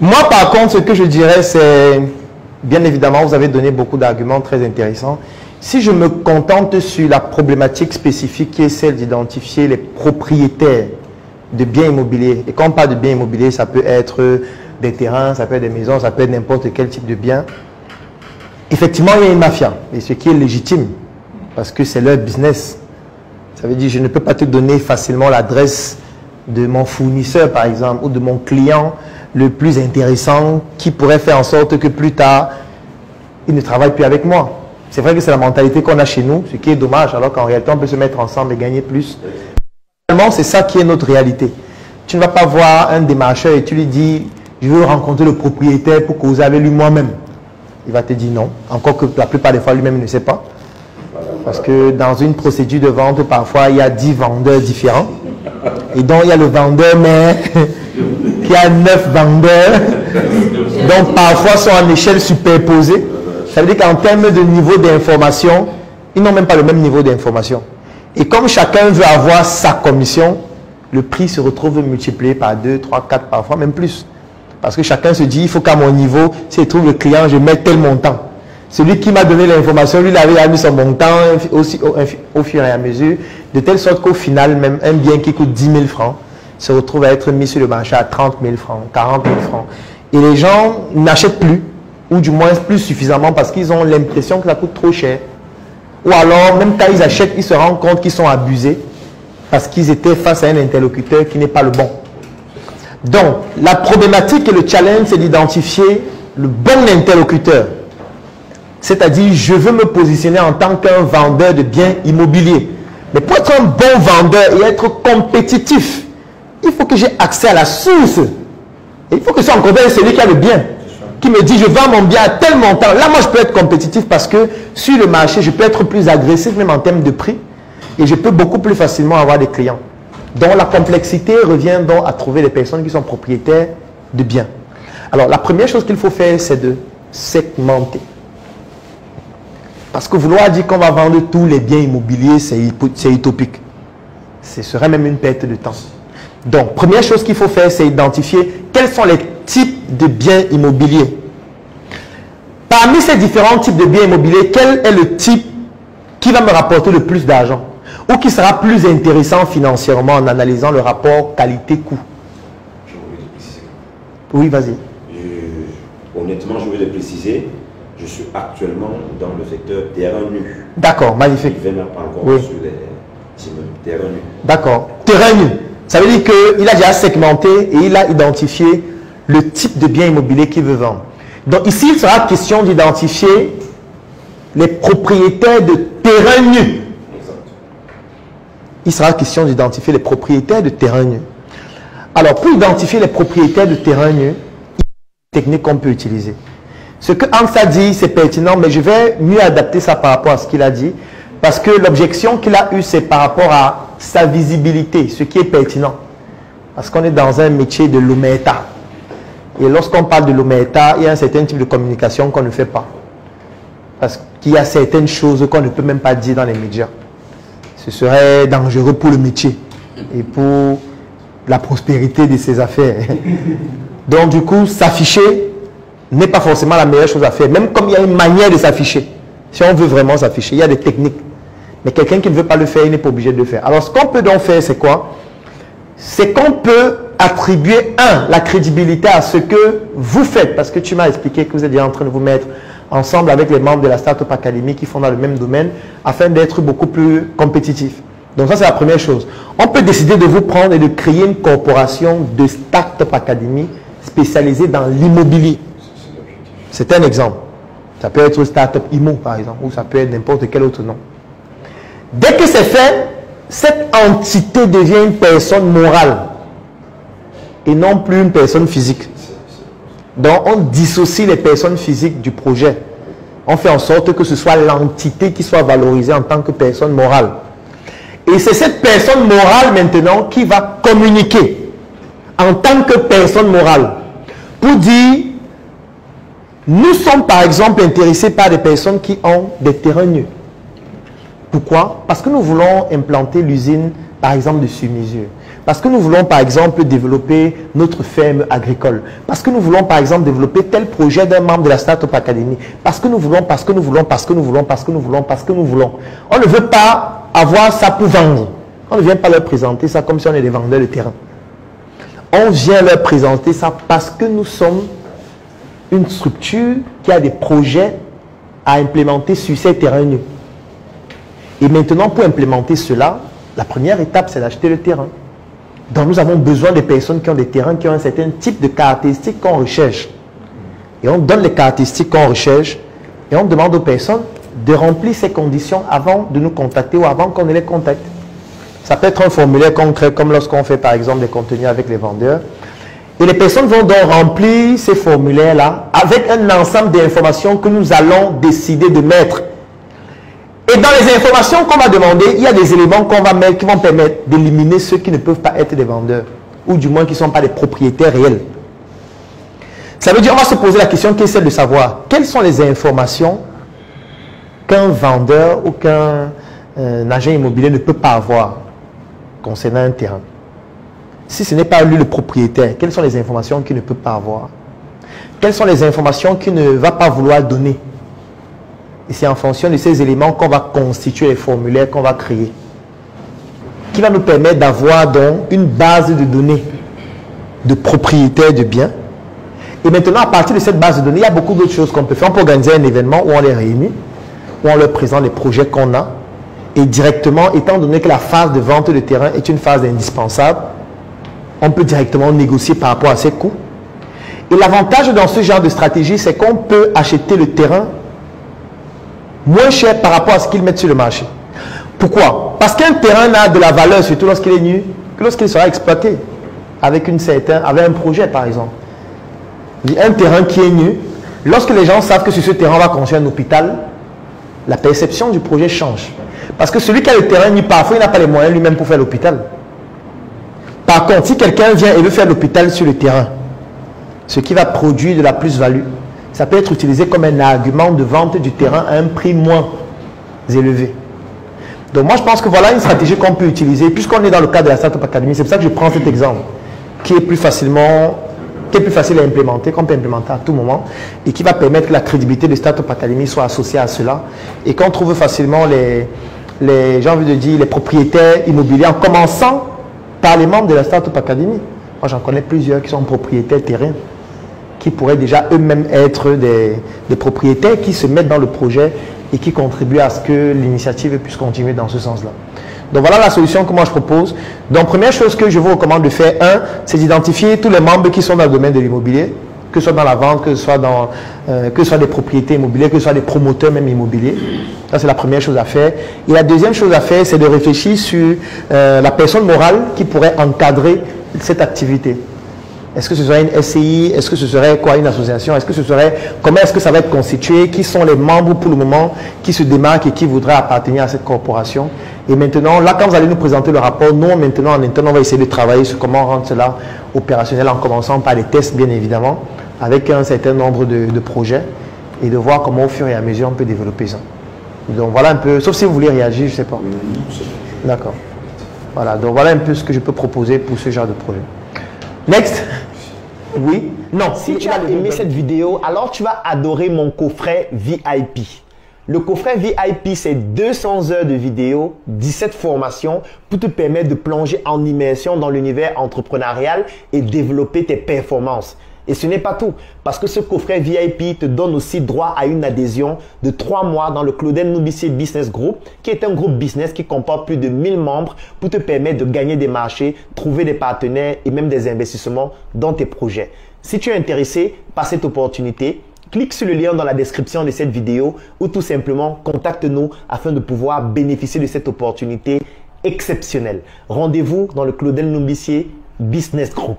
Moi, par contre, ce que je dirais, c'est, bien évidemment, vous avez donné beaucoup d'arguments très intéressants. Si je me contente sur la problématique spécifique qui est celle d'identifier les propriétaires de biens immobiliers, et quand on parle de biens immobiliers, ça peut être des terrains, ça peut être des maisons, ça peut être n'importe quel type de bien. Effectivement, il y a une mafia, et ce qui est légitime, parce que c'est leur business. Ça veut dire, je ne peux pas te donner facilement l'adresse de mon fournisseur, par exemple, ou de mon client le plus intéressant, qui pourrait faire en sorte que plus tard, il ne travaille plus avec moi. C'est vrai que c'est la mentalité qu'on a chez nous, ce qui est dommage, alors qu'en réalité, on peut se mettre ensemble et gagner plus. Finalement, c'est ça qui est notre réalité. Tu ne vas pas voir un démarcheur et tu lui dis, je veux rencontrer le propriétaire pour causer avec lui moi-même. Il va te dire non, encore que la plupart des fois, lui-même ne sait pas. Parce que dans une procédure de vente, parfois, il y a 10 vendeurs différents. Et donc, il y a le vendeur, mais qui a 9 vendeurs. Donc, parfois, sont en échelle superposée. Ça veut dire qu'en termes de niveau d'information, ils n'ont même pas le même niveau d'information. Et comme chacun veut avoir sa commission, le prix se retrouve multiplié par 2, 3, 4, parfois même plus. Parce que chacun se dit, il faut qu'à mon niveau, si je trouve le client, je mette tel montant. Celui qui m'a donné l'information, lui, il avait mis son montant aussi au fur et à mesure, de telle sorte qu'au final, même un bien qui coûte 10 000 francs se retrouve à être mis sur le marché à 30 000 francs, 40 000 francs. Et les gens n'achètent plus, ou du moins plus suffisamment parce qu'ils ont l'impression que ça coûte trop cher. Ou alors, même quand ils achètent, ils se rendent compte qu'ils sont abusés parce qu'ils étaient face à un interlocuteur qui n'est pas le bon. Donc, la problématique et le challenge, c'est d'identifier le bon interlocuteur. C'est-à-dire, je veux me positionner en tant qu'un vendeur de biens immobiliers. Mais pour être un bon vendeur et être compétitif, il faut que j'ai accès à la source. Et il faut que ce soit en contact avec celui qui a le bien, qui me dit, je vends mon bien à tel montant. Là, moi, je peux être compétitif parce que sur le marché, je peux être plus agressif, même en termes de prix. Et je peux beaucoup plus facilement avoir des clients. Donc, la complexité revient donc à trouver des personnes qui sont propriétaires de biens. Alors, la première chose qu'il faut faire, c'est de segmenter. Parce que vouloir dire qu'on va vendre tous les biens immobiliers, c'est utopique. Ce serait même une perte de temps. Donc, première chose qu'il faut faire, c'est identifier quels sont les types de biens immobiliers. Parmi ces différents types de biens immobiliers, quel est le type qui va me rapporter le plus d'argent ou qui sera plus intéressant financièrement en analysant le rapport qualité-coût? Oui, vas-y. Honnêtement, je vais le préciser. Je suis actuellement dans le secteur terrain nu. D'accord, magnifique. Je ne vais pas encore sur les terrains nus. D'accord. Terrain nu. Ça veut dire qu'il a déjà segmenté et il a identifié le type de bien immobilier qu'il veut vendre. Donc ici, il sera question d'identifier les propriétaires de terrain nu. Exact. Il sera question d'identifier les propriétaires de terrain nu. Alors, pour identifier les propriétaires de terrain nu, il y a une technique qu'on peut utiliser. Ce que Hans a dit, c'est pertinent, mais je vais mieux adapter ça par rapport à ce qu'il a dit, parce que l'objection qu'il a eue, c'est par rapport à sa visibilité, ce qui est pertinent. Parce qu'on est dans un métier de l'omerta. Et lorsqu'on parle de l'omerta, il y a un certain type de communication qu'on ne fait pas. Parce qu'il y a certaines choses qu'on ne peut même pas dire dans les médias. Ce serait dangereux pour le métier et pour la prospérité de ses affaires. Donc du coup, s'afficher n'est pas forcément la meilleure chose à faire. Même comme il y a une manière de s'afficher. Si on veut vraiment s'afficher, il y a des techniques. Mais quelqu'un qui ne veut pas le faire, il n'est pas obligé de le faire. Alors ce qu'on peut donc faire, c'est quoi? C'est qu'on peut attribuer, la crédibilité à ce que vous faites. Parce que tu m'as expliqué que vous êtes déjà en train de vous mettre ensemble avec les membres de la Startup Academy qui font dans le même domaine afin d'être beaucoup plus compétitifs. Donc ça, c'est la première chose. On peut décider de vous prendre et de créer une corporation de Startup Academy spécialisée dans l'immobilier. C'est un exemple. Ça peut être Startup Immo, par exemple, ou ça peut être n'importe quel autre nom. Dès que c'est fait, cette entité devient une personne morale et non plus une personne physique. Donc, on dissocie les personnes physiques du projet. On fait en sorte que ce soit l'entité qui soit valorisée en tant que personne morale. Et c'est cette personne morale maintenant qui va communiquer en tant que personne morale pour dire: nous sommes par exemple intéressés par des personnes qui ont des terrains nus. Pourquoi? Parce que nous voulons implanter l'usine, par exemple, de sur-mesure. Parce que nous voulons par exemple développer notre ferme agricole. Parce que nous voulons par exemple développer tel projet d'un membre de la Startup Academy. Parce que nous voulons, parce que nous voulons, parce que nous voulons, parce que nous voulons, parce que nous voulons. On ne veut pas avoir ça pour vendre. On ne vient pas leur présenter ça comme si on est des vendeurs de terrain. On vient leur présenter ça parce que nous sommes une structure qui a des projets à implémenter sur ces terrains nus. Et maintenant, pour implémenter cela, la première étape, c'est d'acheter le terrain. Donc, nous avons besoin de personnes qui ont des terrains, qui ont un certain type de caractéristiques qu'on recherche. Et on donne les caractéristiques qu'on recherche et on demande aux personnes de remplir ces conditions avant de nous contacter ou avant qu'on ne les contacte. Ça peut être un formulaire concret, comme lorsqu'on fait par exemple des contenus avec les vendeurs. Et les personnes vont donc remplir ces formulaires-là avec un ensemble d'informations que nous allons décider de mettre. Et dans les informations qu'on va demander, il y a des éléments qu'on va mettre qui vont permettre d'éliminer ceux qui ne peuvent pas être des vendeurs, ou du moins qui ne sont pas des propriétaires réels. Ça veut dire qu'on va se poser la question qui est celle de savoir quelles sont les informations qu'un vendeur ou qu'un agent immobilier ne peut pas avoir concernant un terrain. Si ce n'est pas lui le propriétaire, quelles sont les informations qu'il ne peut pas avoir? Quelles sont les informations qu'il ne va pas vouloir donner? Et c'est en fonction de ces éléments qu'on va constituer les formulaires qu'on va créer, qui va nous permettre d'avoir donc une base de données de propriétaires de biens. Et maintenant, à partir de cette base de données, il y a beaucoup d'autres choses qu'on peut faire. On peut organiser un événement où on les réunit, où on leur présente les projets qu'on a. Et directement, étant donné que la phase de vente de terrain est une phase indispensable, on peut directement négocier par rapport à ses coûts. Et l'avantage dans ce genre de stratégie, c'est qu'on peut acheter le terrain moins cher par rapport à ce qu'ils mettent sur le marché. Pourquoi? Parce qu'un terrain n'a de la valeur, surtout lorsqu'il est nu, que lorsqu'il sera exploité avec un projet par exemple. Un terrain qui est nu, lorsque les gens savent que sur ce terrain on va construire un hôpital, la perception du projet change. Parce que celui qui a le terrain nu, parfois il n'a pas les moyens lui-même pour faire l'hôpital. Par contre, si quelqu'un vient et veut faire l'hôpital sur le terrain, ce qui va produire de la plus-value, ça peut être utilisé comme un argument de vente du terrain à un prix moins élevé. Donc moi je pense que voilà une stratégie qu'on peut utiliser puisqu'on est dans le cadre de la Startup Academy. C'est pour ça que je prends cet exemple qui est plus facile à implémenter, qu'on peut implémenter à tout moment et qui va permettre que la crédibilité de Startup Academy soit associée à cela et qu'on trouve facilement j'ai envie de dire, les propriétaires immobiliers en commençant par les membres de la Startup Academy. Moi j'en connais plusieurs qui sont propriétaires terrain, qui pourraient déjà eux-mêmes être des propriétaires qui se mettent dans le projet et qui contribuent à ce que l'initiative puisse continuer dans ce sens-là. Donc voilà la solution que moi je propose. Donc première chose que je vous recommande de faire, c'est d'identifier tous les membres qui sont dans le domaine de l'immobilier, que ce soit dans la vente, que ce soit des propriétés immobilières, que ce soit des promoteurs même immobiliers. Ça c'est la première chose à faire. Et la deuxième chose à faire, c'est de réfléchir sur la personne morale qui pourrait encadrer cette activité. Est-ce que ce serait une SCI? Est-ce que ce serait quoi, une association? Est-ce que ce serait, comment est-ce que ça va être constitué? Qui sont les membres pour le moment qui se démarquent et qui voudraient appartenir à cette corporation? Et maintenant, là, quand vous allez nous présenter le rapport, nous, maintenant, en interne, on va essayer de travailler sur comment rendre cela opérationnel en commençant par des tests, bien évidemment, avec un certain nombre de projets et de voir comment, au fur et à mesure, on peut développer ça. Donc, voilà un peu, sauf si vous voulez réagir, je ne sais pas. D'accord. Voilà, donc voilà un peu ce que je peux proposer pour ce genre de projet. Next. Oui. Non, si tu as aimé cette vidéo, alors tu vas adorer mon coffret VIP. Le coffret VIP, c'est 200 heures de vidéos, 17 formations pour te permettre de plonger en immersion dans l'univers entrepreneurial et développer tes performances. Et ce n'est pas tout, parce que ce coffret VIP te donne aussi droit à une adhésion de 3 mois dans le Claudel Noubissier Business Group, qui est un groupe business qui comporte plus de 1000 membres pour te permettre de gagner des marchés, trouver des partenaires et même des investissements dans tes projets. Si tu es intéressé par cette opportunité, clique sur le lien dans la description de cette vidéo ou tout simplement contacte-nous afin de pouvoir bénéficier de cette opportunité exceptionnelle. Rendez-vous dans le Claudel Noubissier Business Group.